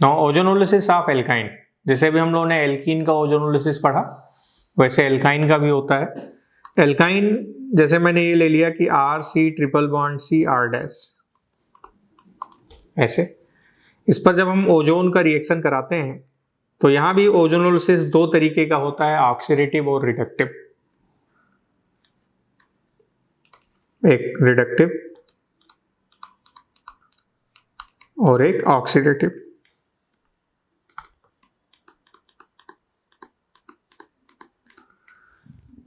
Now ozonolysis of alkyne, जैसे भी हम लोगों ने एल्कीन का ओजोनोलिसिस पढ़ा वैसे एल्काइन का भी होता है। एल्काइन जैसे मैंने ये ले लिया कि R C triple bond C R dash, ऐसे इस पर जब हम ओजोन का रिएक्शन कराते हैं तो यहां भी ओजोनोलिसिस दो तरीके का होता है, ऑक्सीडेटिव और रिडक्टिव। एक रिडक्टिव और एक ऑक्सीडेटिव।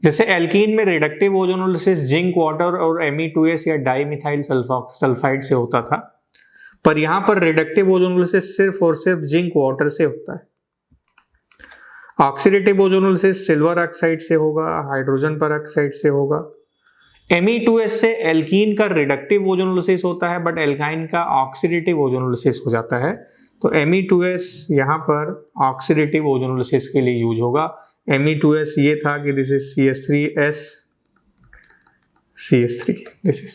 जैसे एल्कीन में रिडक्टिव ओजोनोलिसिस जिंक वाटर और Me2S या डाइमिथाइल सल्फाइड से होता था, पर यहां पर रिडक्टिव ओजोनोलिसिस सिर्फ और सिर्फ जिंक वाटर से होता है। ऑक्सीडेटिव ओजोनोलिसिस सिल्वर ऑक्साइड से होगा, हाइड्रोजन परऑक्साइड से होगा। Me2S से एल्कीन का रिडक्टिव ओजोनोलिसिस होता है, बट एल्काइन का ऑक्सीडेटिव ओजोनोलिसिस हो जाता है। तो Me2S यहाँ पर ऑक्सीडेटिव ओजोनोलिसिस के लिए यूज होगा। Me2S ये था कि this is CH3S CH3, this is.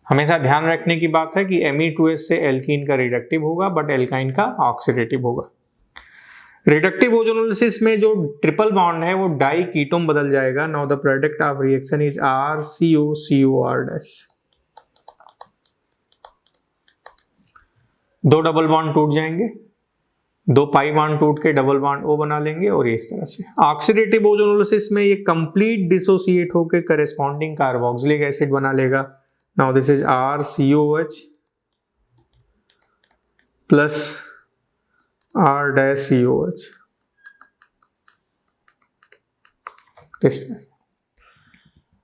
हमेशा ध्यान रखने की बात है कि Me2S से एल्कीन का रिडक्टिव होगा बट एल्काइन का ऑक्सीडेटिव होगा। रिडक्टिव ओजोनोलिसिस में जो ट्रिपल बॉन्ड है वो डाई कीटोन बदल जाएगा। Now the product of reaction is RCOCOR'। दो डबल बॉन्ड टूट जाएंगे, दो पाई बॉन्ड टूट के डबल बॉन्ड O बना लेंगे और इस तरह से। ऑक्सीडेटिव ओजोनोलिसिस में ये कंप्लीट डिसोसिएट होकर करेस्पॉन्डिंग कार्बोक्सिलिक एसिड बना लेगा। Now this is RCOH plus R-COH।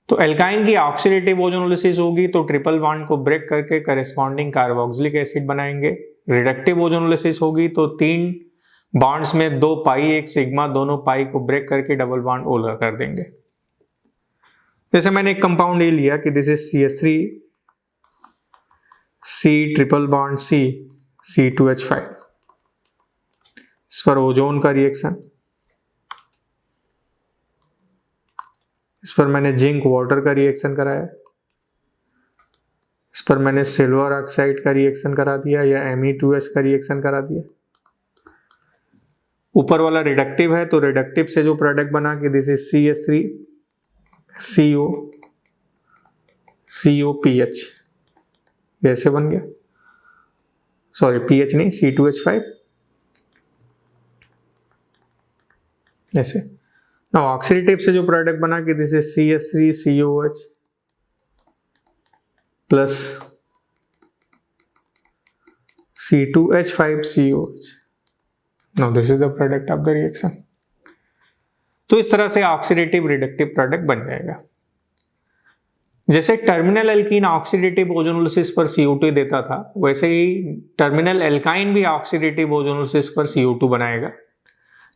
तो एल्काइन की ऑक्सीडेटिव ओजोनोलिसिस होगी तो ट्रिपल बॉन्ड को ब्रेक करके करेस्पॉन्डिंग कार्बोक्सिलिक एसिड बनाएंगे। रिडक्टिव ओजोनोलिसिस होगी तो तीन बॉन्ड्स में दो पाई एक सिग्मा, दोनों पाई को ब्रेक करके डबल बॉन्ड O कर देंगे। जैसे मैंने एक कंपाउंड ये लिया कि this is CH3 C triple bond C C2H5, इस पर ओजोन का रिएक्शन, इस पर मैंने जिंक वाटर का रिएक्शन कराया, इस पर मैंने सिल्वर ऑक्साइड का रिएक्शन करा दिया या Me2S का रिएक्शन करा दिया। ऊपर वाला रिडक्टिव है तो रिडक्टिव से जो प्रोडक्ट बना कि दिस इज CH3 COPH, ऐसे बन गया, सॉरी PH नहीं C2H5 ऐसे। ना ऑक्सीडेटिव से जो प्रोडक्ट बना कि this is CH3 COH plus C2H5 COH। Now this is the product of the reaction. तो इस तरह से ऑक्सीडेटिव रिडक्टिव प्रोडक्ट बन जाएगा। जैसे टर्मिनल एल्कीन ऑक्सीडेटिव ओजोनोलिसिस पर CO2 देता था, वैसे ही टर्मिनल एल्काइन भी ऑक्सीडेटिव ओजोनोलिसिस पर CO2 बनाएगा।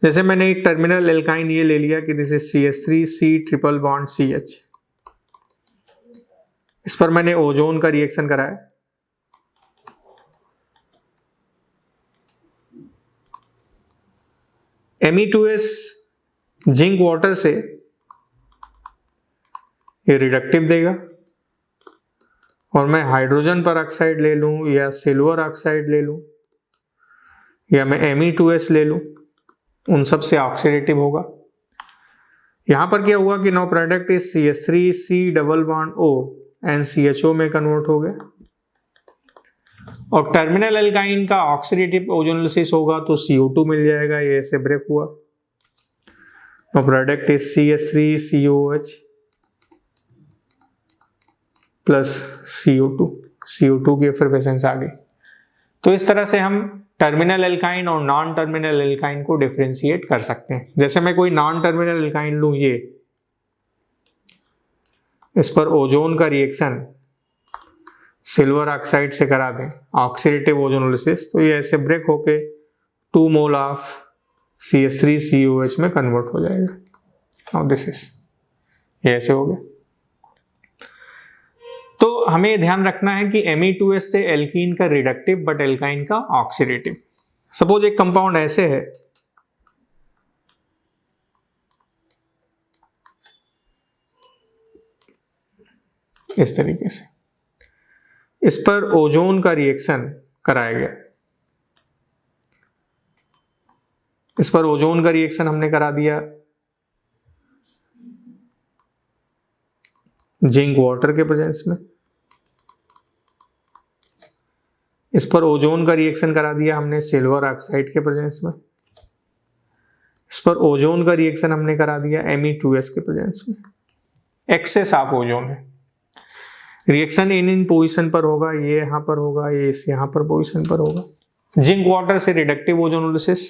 जैसे मैंने एक टर्मिनल एल्काइन ये ले लिया कि this is CH3 C triple bond CH, इस पर मैंने ओजोन का रिएक्शन कराया, Me2S जिंक वाटर से ये रिडक्टिव देगा, और मैं हाइड्रोजन पर ऑक्साइड ले लूं या सिल्वर ऑक्साइड ले लूं या मैं Me2S ले लूं, उन सब से ऑक्सीडेटिव होगा। यहां पर क्या हुआ कि now product is CH3 C double bond O and CHO में कन्वर्ट हो गया। और टर्मिनल एल्काइन का ऑक्सीडेटिव ओजोनोलिसिस होगा तो CO2 मिल जाएगा, ये ऐसे ब्रेक हुआ। तो product is CH3 COH plus CO2 की एफरवेसेंस आ गई। तो इस तरह से हम टर्मिनल एल्काइन और नॉन टर्मिनल एल्काइन को डिफरेंशिएट कर सकते हैं। जैसे मैं कोई नॉन टर्मिनल एल्काइन लूं, ये इस पर ओजोन का रिएक्शन सिल्वर ऑक्साइड से करा दें ऑक्सीडेटिव ओजोनोलिसिस, तो ये ऐसे ब्रेक होके 2 मोल ऑफ CH3 COH में कन्वर्ट हो जाएगा। नाउ दिस इज, ये ऐसे हो गया। तो हमें ध्यान रखना है कि Me2S से एल्कीन का रिडक्टिव बट एल्काइन का ऑक्सीडेटिव। सपोज एक कंपाउंड ऐसे है, इस तरीके से, इस पर ओजोन का रिएक्शन कराया गया, इस पर ओजोन का रिएक्शन हमने करा दिया जिंक वाटर के प्रेजेंस में। इस पर ओजोन का रिएक्शन करा दिया हमने सिल्वर ऑक्साइड के प्रेजेंस में। इस पर ओजोन का रिएक्शन हमने करा दिया Me2S के प्रेजेंस में। एक्सेस ऑफ ओजोन है। रिएक्शन इन पोजीशन पर होगा, ये यहां पर होगा, ये इस यहां पर पोजीशन पर होगा। जिंक वाटर से रिडक्टिव ओजोनोलिसिस,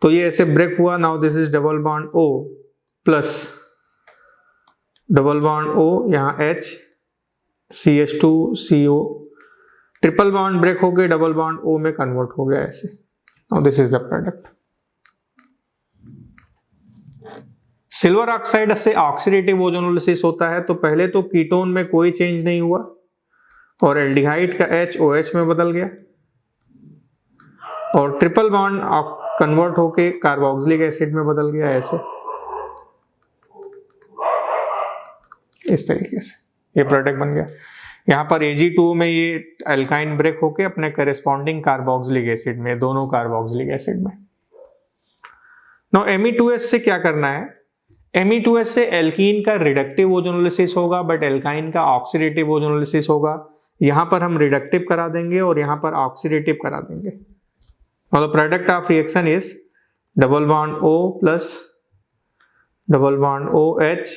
तो ये ऐसे ब्रेक हुआ। Now this is double bond O plus double bond O, यहाँ H CH2CO, triple bond break हो गए, डबल बॉन्ड O में कन्वर्ट हो गया ऐसे। Now this is the product. Silver oxide से ऑक्सीडेटिव ओजोनोलिसिस होता है, तो पहले तो कीटोन में कोई चेंज नहीं हुआ और एल्डिहाइड का H OH में बदल गया और ट्रिपल बॉन्ड कन्वर्ट होके कार्बोक्सिलिक एसिड में बदल गया ऐसे, इस तरीके से ये प्रोडक्ट बन गया। यहाँ पर Ag2 में ये एल्काइन ब्रेक होके अपने करेस्पॉन्डिंग कार्बोक्सिलिक एसिड में, दोनों कार्बोक्सिलिक एसिड में। नो Me2S से क्या करना है? Me2S से एल्कीन का रिडक्टिव ओजोनोलिसिस होगा, बट एल्काइन का ऑक्सीडेटिव ओजोनोलिसिस होगा। यहाँ पर हम रिडक्टिव करा देंगे और यहाँ पर ऑक्सीडेटिव करा देंगे। और the product of reaction is double bond O plus double bond OH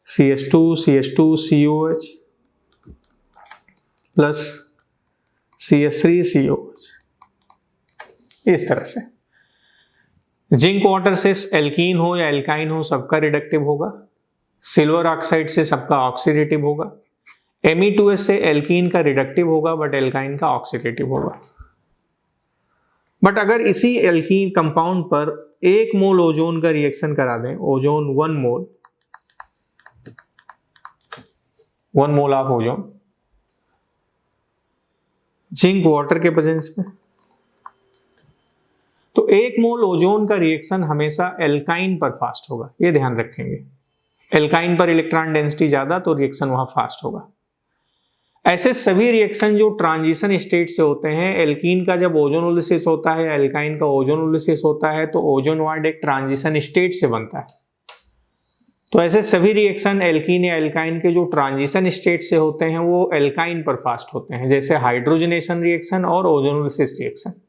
CH2 COH plus CH3 COH, इस तरह से। जिंक वाटर से एल्कीन हो या एल्काइन हो सबका रिडक्टिव होगा, सिल्वर ऑक्साइड से सबका ऑक्सीडेटिव होगा। Me2S से एल्कीन का रिडक्टिव होगा बट एल्काइन का ऑक्सीडेटिव होगा। बट अगर इसी एल्कीन कंपाउंड पर 1 मोल ओजोन का रिएक्शन करा दें, ozone 1 mole, 1 mole of ozone zinc water के प्रेजेंस में, तो 1 मोल ओजोन का रिएक्शन हमेशा एल्काइन पर फास्ट होगा, ये ध्यान रखेंगे। एल्काइन पर इलेक्ट्रॉन डेंसिटी ज्यादा तो रिएक्शन वहां फास्ट होगा। ऐसे सभी रिएक्शन जो ट्रांजिशन स्टेट से होते हैं, एल्कीन का जब ओजोनोलिसिस होता है, एल्काइन का ओजोनोलिसिस होता है, तो ओजोन वार्ड एक ट्रांजिशन स्टेट से बनता है। तो ऐसे सभी रिएक्शन एल्कीन या एल्काइन के जो ट्रांजिशन स्टेट से होते हैं वो एल्काइन पर फास्ट होते हैं, जैसे हाइड्रोजनेशन रिएक्शन और ओजोनोलिसिस रिएक्शन।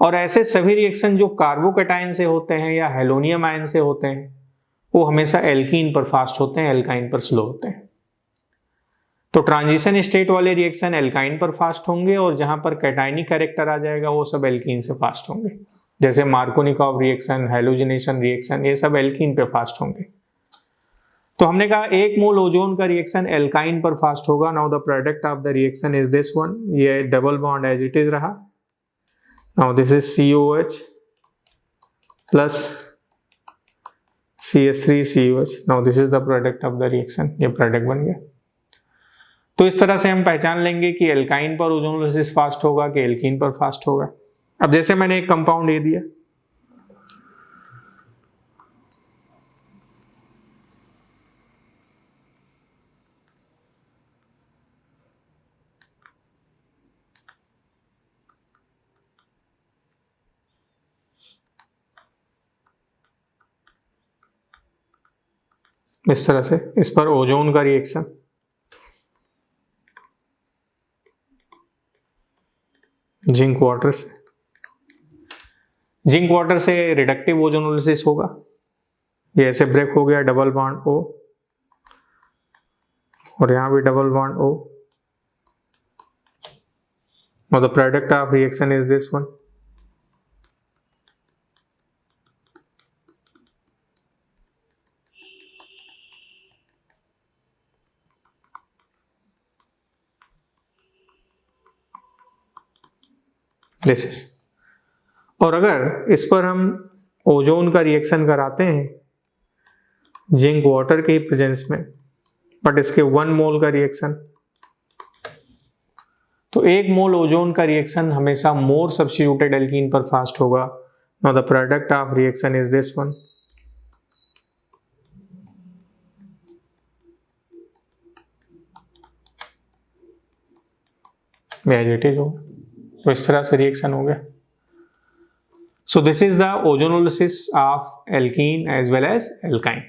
और ऐसे सभी रिएक्शन जो कार्बोकैटायन से होते हैं या हेलोनियम आयन से होते हैं वो हमेशा एल्कीन पर फास्ट होते हैं, एल्काइन पर स्लो होते हैं। तो ट्रांजिशन स्टेट वाले रिएक्शन एल्काइन पर फास्ट होंगे और जहां पर कैटायनिक कैरेक्टर आ जाएगा वो सब एल्कीन से फास्ट होंगे, जैसे मार्कोनिकॉव रिएक्शन, हेलोजिनेशन रिएक्शन, ये सब एल्कीन पे फास्ट होंगे। तो हमने कहा 1 मोल ओजोन का रिएक्शन एल्काइन पर फास्ट होगा। Now the product of the reaction is this one, ये double bond as it is रहा। Now this is COH plus CH3 COH। Now this is the product of the reaction, ये product बन गया। तो इस तरह से हम पहचान लेंगे कि एल्काइन पर ओजोनोलिसिस फास्ट होगा कि एल्कीन पर फास्ट होगा। अब जैसे मैंने एक कंपाउंड ए दिया, इस तरह से, इस पर ओजोन का रिएक्शन, जिंक वाटर से रिडक्टिव ओजोनोलिसिस होगा, ये ऐसे ब्रेक हो गया, डबल बॉन्ड O और यहां भी डबल बॉन्ड O। और the product of reaction is this one, this is. और अगर इस पर हम ओजोन का रिएक्शन कराते हैं जिंक वाटर के प्रेजेंस में, बट इसके 1 मोल का रिएक्शन, तो 1 मोल ओजोन का रिएक्शन हमेशा मोर सब्स्टिट्यूटेड एल्कीन पर फास्ट होगा। Now the product of reaction is this one, as it is होगा। तो इस तरह से रिएक्शन हो गया। So this is the ozonolysis of alkene as well as alkyne.